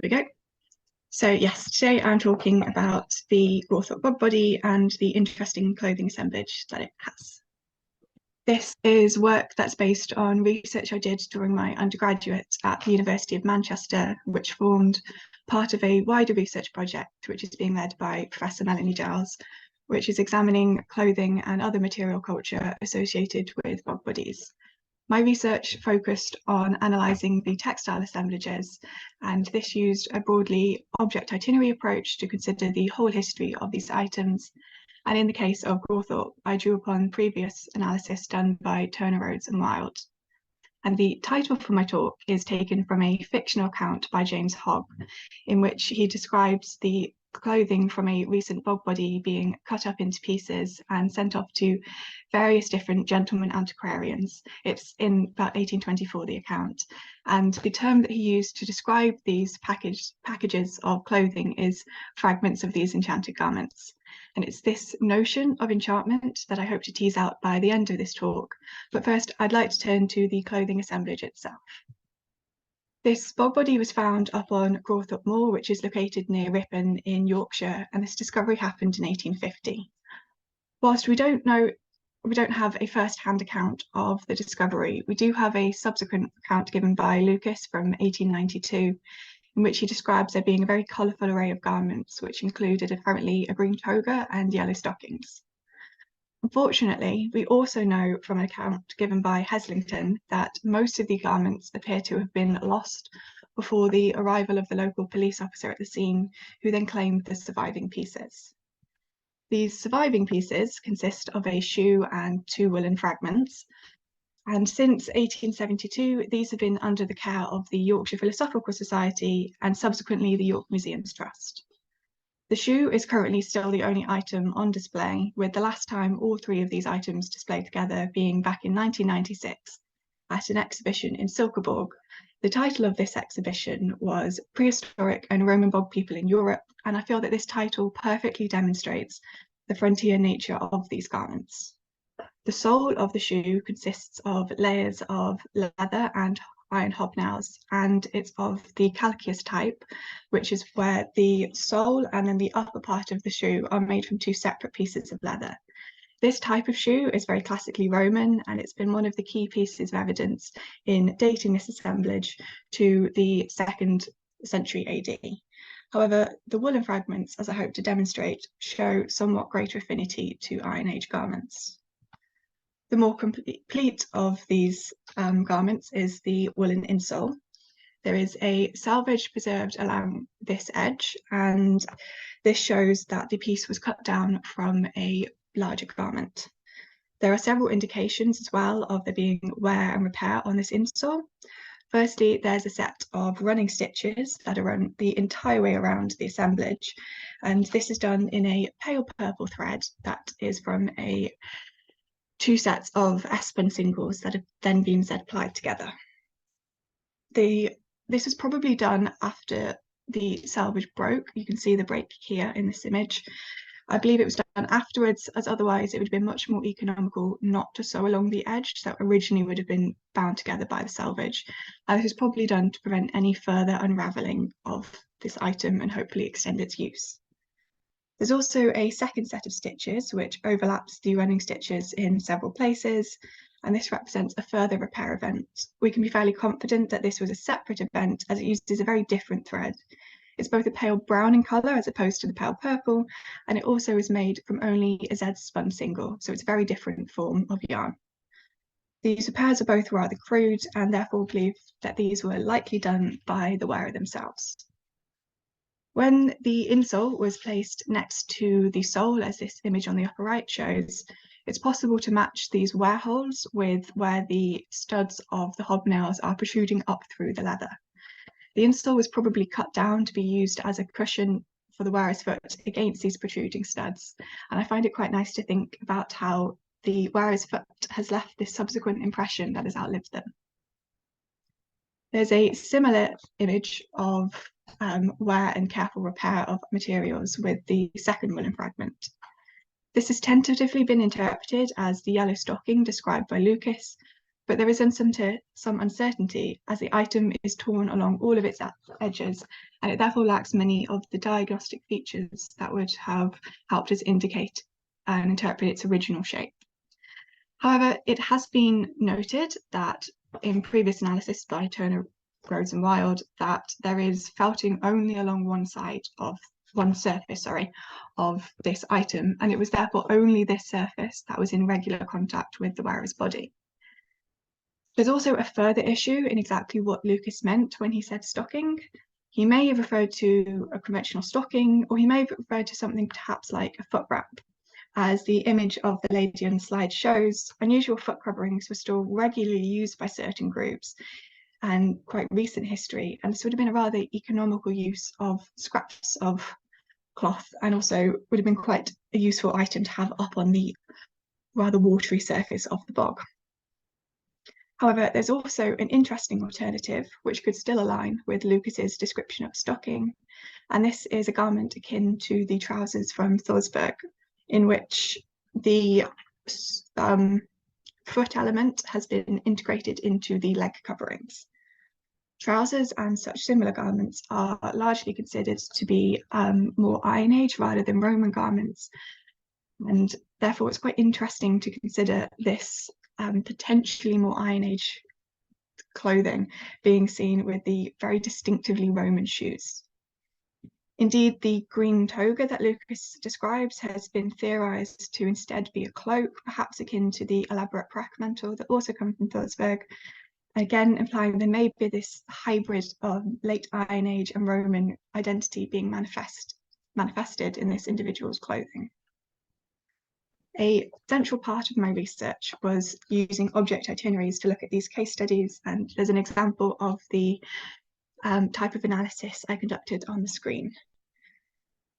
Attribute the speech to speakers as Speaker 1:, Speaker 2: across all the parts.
Speaker 1: we go. So yes, today I'm talking about the Grewelthorpe bog body and the interesting clothing assemblage that it has. This is work that's based on research I did during my undergraduate at the University of Manchester, which formed part of a wider research project which is being led by Professor Melanie Giles, which is examining clothing and other material culture associated with bog bodies. My research focused on analysing the textile assemblages, and this used a broadly object-itinerary approach to consider the whole history of these items. And in the case of Grewelthorpe, I drew upon previous analysis done by Turner, Rhodes and Wild. And the title for my talk is taken from a fictional account by James Hogg, in which he describes the clothing from a recent bog body being cut up into pieces and sent off to various different gentlemen antiquarians. It's in about 1824, the account. And the term that he used to describe these packages of clothing is fragments of these enchanted garments. And it's this notion of enchantment that I hope to tease out by the end of this talk. But first, I'd like to turn to the clothing assemblage itself. This bog body was found up on Grewelthorpe Moor, which is located near Ripon in Yorkshire, and this discovery happened in 1850. Whilst we don't have a first-hand account of the discovery, we do have a subsequent account given by Lucas from 1892, in which he describes there being a very colourful array of garments, which included apparently a green toga and yellow stockings. Unfortunately, we also know from an account given by Heslington that most of the garments appear to have been lost before the arrival of the local police officer at the scene, who then claimed the surviving pieces. These surviving pieces consist of a shoe and 2 woolen fragments, and since 1872, these have been under the care of the Yorkshire Philosophical Society and subsequently the York Museums Trust. The shoe is currently still the only item on display, with the last time all 3 of these items displayed together being back in 1996 at an exhibition in Silkeborg. The title of this exhibition was Prehistoric and Roman Bog People in Europe, and I feel that this title perfectly demonstrates the frontier nature of these garments. The sole of the shoe consists of layers of leather and iron hobnails, and it's of the calcareous type, which is where the sole and then the upper part of the shoe are made from 2 separate pieces of leather. This type of shoe is very classically Roman, and it's been one of the key pieces of evidence in dating this assemblage to the 2nd century AD. However, the woolen fragments, as I hope to demonstrate, show somewhat greater affinity to Iron Age garments. The more complete of these garments is the woolen insole. There is a salvage preserved along this edge, and this shows that the piece was cut down from a larger garment. There are several indications as well of there being wear and repair on this insole. Firstly, there's a set of running stitches that are run the entire way around the assemblage, and this is done in a pale purple thread that is from 2 sets of S-bun singles that have then been applied together. This was probably done after the salvage broke. You can see the break here in this image. I believe it was done afterwards, as otherwise it would have been much more economical not to sew along the edge that originally would have been bound together by the salvage. This was probably done to prevent any further unravelling of this item and hopefully extend its use. There's also a second set of stitches which overlaps the running stitches in several places, and this represents a further repair event. We can be fairly confident that this was a separate event as it uses a very different thread. It's both a pale brown in colour as opposed to the pale purple, and it also is made from only a Z-spun single, so it's a very different form of yarn. These repairs are both rather crude, and therefore believe that these were likely done by the wearer themselves. When the insole was placed next to the sole, as this image on the upper right shows, it's possible to match these wear holes with where the studs of the hobnails are protruding up through the leather. The insole was probably cut down to be used as a cushion for the wearer's foot against these protruding studs, and I find it quite nice to think about how the wearer's foot has left this subsequent impression that has outlived them. There's a similar image of wear and careful repair of materials with the second woolen fragment. This has tentatively been interpreted as the yellow stocking described by Lucas, but there is some uncertainty as the item is torn along all of its edges, and it therefore lacks many of the diagnostic features that would have helped us indicate and interpret its original shape. However, it has been noted that in previous analysis by Turner, Groves and Wild that there is felting only along one surface of this item, and it was therefore only this surface that was in regular contact with the wearer's body. There's also a further issue in exactly what Lucas meant when he said stocking. He may have referred to a conventional stocking, or he may have referred to something perhaps like a foot wrap. As the image of the lady on the slide shows, unusual foot coverings were still regularly used by certain groups and quite recent history, and this would have been a rather economical use of scraps of cloth, and also would have been quite a useful item to have up on the rather watery surface of the bog. However, there's also an interesting alternative which could still align with Lucas's description of stocking, and this is a garment akin to the trousers from Thorsberg, in which the foot element has been integrated into the leg coverings. Trousers and such similar garments are largely considered to be more Iron Age rather than Roman garments, and therefore it's quite interesting to consider this potentially more Iron Age clothing being seen with the very distinctively Roman shoes. Indeed, the green toga that Lucas describes has been theorised to instead be a cloak, perhaps akin to the elaborate fragmental that also come from Thorsberg, again implying there may be this hybrid of late Iron Age and Roman identity being manifested in this individual's clothing. A central part of my research was using object itineraries to look at these case studies, and there's an example of the type of analysis I conducted on the screen.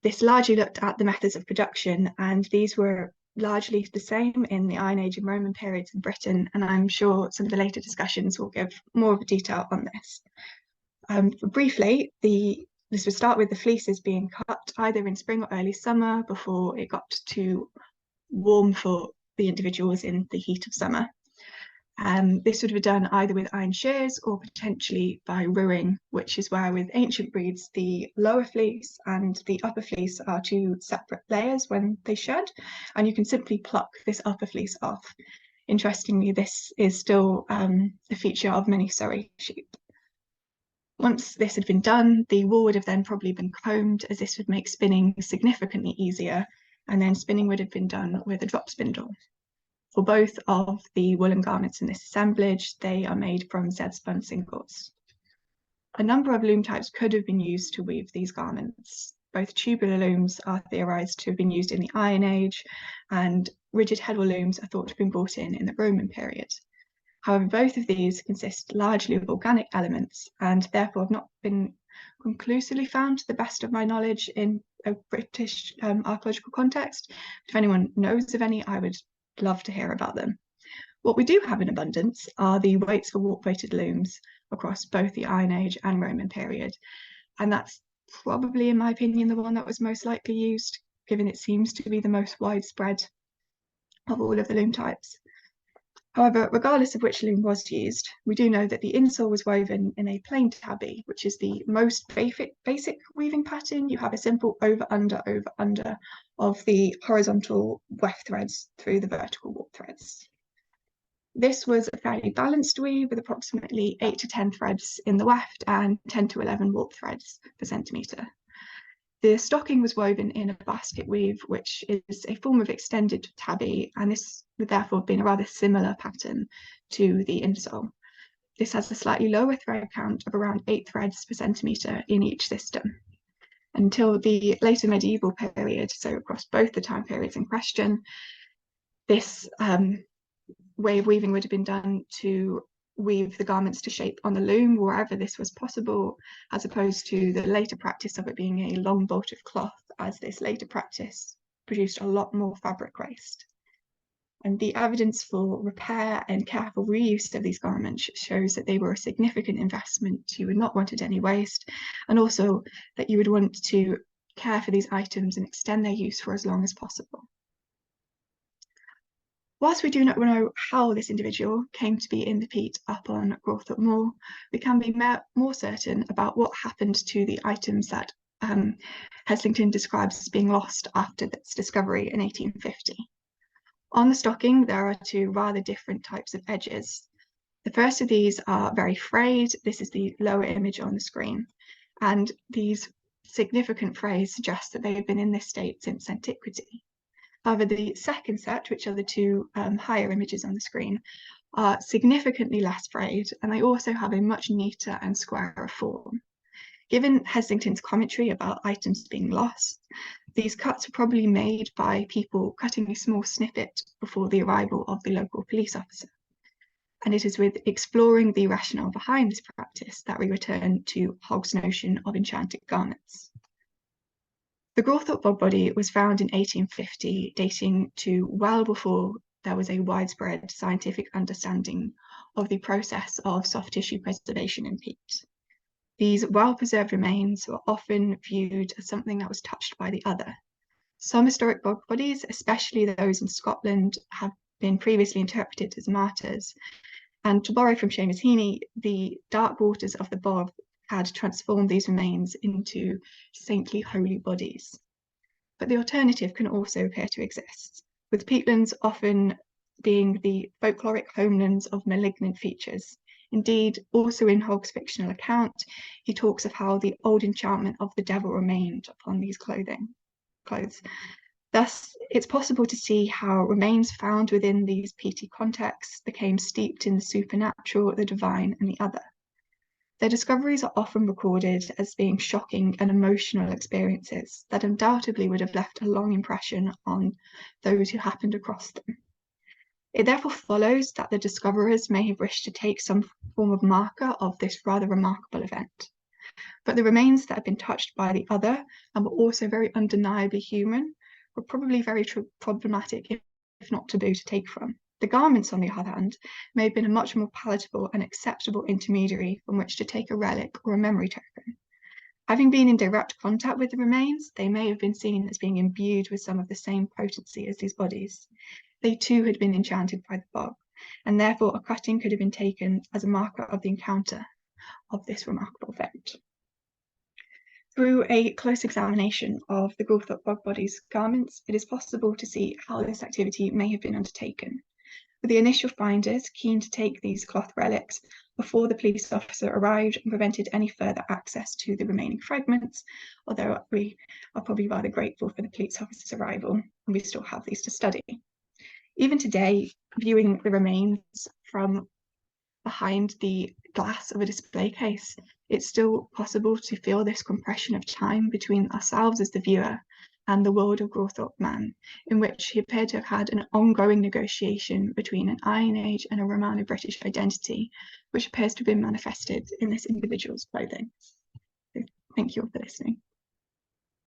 Speaker 1: This largely looked at the methods of production, and these were largely the same in the Iron Age and Roman periods in Britain, and I'm sure some of the later discussions will give more of a detail on this. Briefly, this would start with the fleeces being cut either in spring or early summer before it got too warm for the individuals in the heat of summer. This would be done either with iron shears or potentially by ruing, which is where with ancient breeds the lower fleece and the upper fleece are two separate layers when they shed, and you can simply pluck this upper fleece off. Interestingly, this is still a feature of many Surrey sheep. Once this had been done, the wool would have then probably been combed, as this would make spinning significantly easier, and then spinning would have been done with a drop spindle. For both of the woolen garments in this assemblage, they are made from Z-spun singles. A number of loom types could have been used to weave these garments. Both tubular looms are theorised to have been used in the Iron Age, and rigid headwell looms are thought to have been brought in the Roman period. However, both of these consist largely of organic elements and therefore have not been conclusively found, to the best of my knowledge, in a British archaeological context. If anyone knows of any, I would love to hear about them. What we do have in abundance are the weights for warp-weighted looms across both the Iron Age and Roman period, and that's probably, in my opinion, the one that was most likely used, given it seems to be the most widespread of all of the loom types. However, regardless of which loom was used, we do know that the insole was woven in a plain tabby, which is the most basic weaving pattern. You have a simple over-under of the horizontal weft threads through the vertical warp threads. This was a fairly balanced weave with approximately 8 to 10 threads in the weft and 10 to 11 warp threads per centimetre. The stocking was woven in a basket weave, which is a form of extended tabby, and this would therefore have been a rather similar pattern to the insole. This has a slightly lower thread count of around 8 threads per centimetre in each system. Until the later medieval period, so across both the time periods in question, this way of weaving would have been done to weave the garments to shape on the loom wherever this was possible, as opposed to the later practice of it being a long bolt of cloth, as this later practice produced a lot more fabric waste. And the evidence for repair and careful reuse of these garments shows that they were a significant investment. You would not wanted any waste, and also that you would want to care for these items and extend their use for as long as possible. Whilst we do not know how this individual came to be in the peat up on Grewelthorpe Moor, we can be more certain about what happened to the items that Heslington describes as being lost after its discovery in 1850. On the stocking, there are two rather different types of edges. The first of these are very frayed. This is the lower image on the screen. And these significant frays suggest that they have been in this state since antiquity. However, the second set, which are the two higher images on the screen, are significantly less frayed, and they also have a much neater and squarer form. Given Heslington's commentary about items being lost, these cuts were probably made by people cutting a small snippet before the arrival of the local police officer. And it is with exploring the rationale behind this practice that we return to Hogg's notion of enchanted garments. The Grewelthorpe bog body was found in 1850, dating to well before there was a widespread scientific understanding of the process of soft tissue preservation in peat. These well-preserved remains were often viewed as something that was touched by the other. Some historic bog bodies, especially those in Scotland, have been previously interpreted as martyrs. And to borrow from Seamus Heaney, the dark waters of the bog had transformed these remains into saintly holy bodies. But the alternative can also appear to exist, with peatlands often being the folkloric homelands of malignant features. Indeed, also in Hogg's fictional account, he talks of how the old enchantment of the devil remained upon these clothes. Thus, it's possible to see how remains found within these peaty contexts became steeped in the supernatural, the divine, and the other. Their discoveries are often recorded as being shocking and emotional experiences that undoubtedly would have left a long impression on those who happened across them. It therefore follows that the discoverers may have wished to take some form of marker of this rather remarkable event. But the remains that had been touched by the other and were also very undeniably human were probably very problematic, if not taboo, to take from. The garments, on the other hand, may have been a much more palatable and acceptable intermediary from which to take a relic or a memory token. Having been in direct contact with the remains, they may have been seen as being imbued with some of the same potency as these bodies. They too had been enchanted by the bog, and therefore a cutting could have been taken as a marker of the encounter of this remarkable event. Through a close examination of the Grewelthorpe bog body's garments, it is possible to see how this activity may have been undertaken. With the initial finders keen to take these cloth relics before the police officer arrived and prevented any further access to the remaining fragments, although we are probably rather grateful for the police officer's arrival, and we still have these to study. Even today, viewing the remains from behind the glass of a display case, it's still possible to feel this compression of time between ourselves as the viewer and the world of Grewelthorpe man, in which he appeared to have had an ongoing negotiation between an Iron Age and a Romano-British identity, which appears to have been manifested in this individual's clothing. So, thank you all for listening.